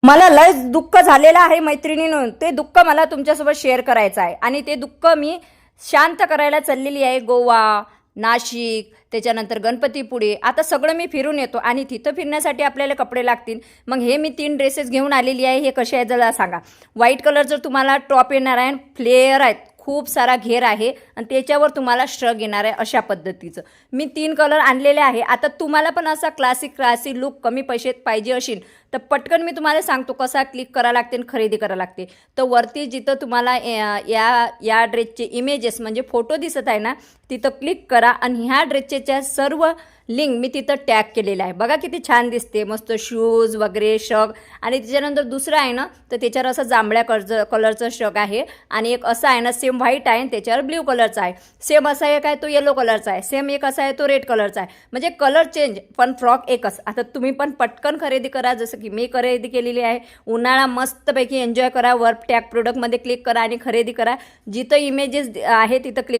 मला लयच दुःख झालेलं आहे मैत्रिणींनो, ते दुःख मला तुमच्यासोबत शेअर करायचं आहे आणि ते दुःख मी शांत करायला चाललेली आहे. गोवा, नाशिक, त्याच्यानंतर गणपतीपुळे आता सगळं मी फिरून येतो आणि तिथं फिरण्यासाठी आपल्याला कपडे लागतील. मग हे मी 3 ड्रेसेस घेऊन आलेली आहे. हे कसे आहेत जरा सांगा. व्हाईट कलरचं तुम्हाला टॉप येणार आहे, फ्लेअर आहेत, खूप सारा घेर आहे आणि त्याच्यावर तुम्हाला श्रग येणार आहे. अशा पद्धतीचं मी 3 कलर आणलेले आहे. आता तुम्हाला पण असा क्लासिक लुक कमी पैशात पाहिजे असेल तर पटकन मी तुम्हाला सांगतो कसा क्लिक करा लागते आणि खरेदी करा लागते. तर वरती जिथं तुम्हाला या ड्रेसचे इमेजेस म्हणजे फोटो दिसत आहे ना, तिथं क्लिक करा आणि ह्या ड्रेसच्या सर्व लिंक मी तिथं टॅग केलेलं आहे. बघा किती छान दिसते, मस्त शूज वगैरे शग. आणि त्याच्यानंतर दुसरं आहे ना, तर त्याच्यावर असं जांभळ्या कलरचं शग आहे आणि एक असं आहे ना सेम व्हाईट आहे, त्याच्यावर ब्ल्यू कलरचा आहे. सेम असा एक आहे तो येलो कलरचा आहे, सेम एक असा आहे तो रेड कलरचा आहे. म्हणजे कलर चेंज पण फ्रॉक एकच. आता तुम्ही पण पटकन खरेदी करा, जसं की मी खरेदी केलेली आहे. उन्हाळा मस्तपैकी एन्जॉय करा. वर्क टॅग प्रोडक्टमध्ये क्लिक करा आणि खरेदी करा. जिथं इमेजेस आहे तिथं क्लिक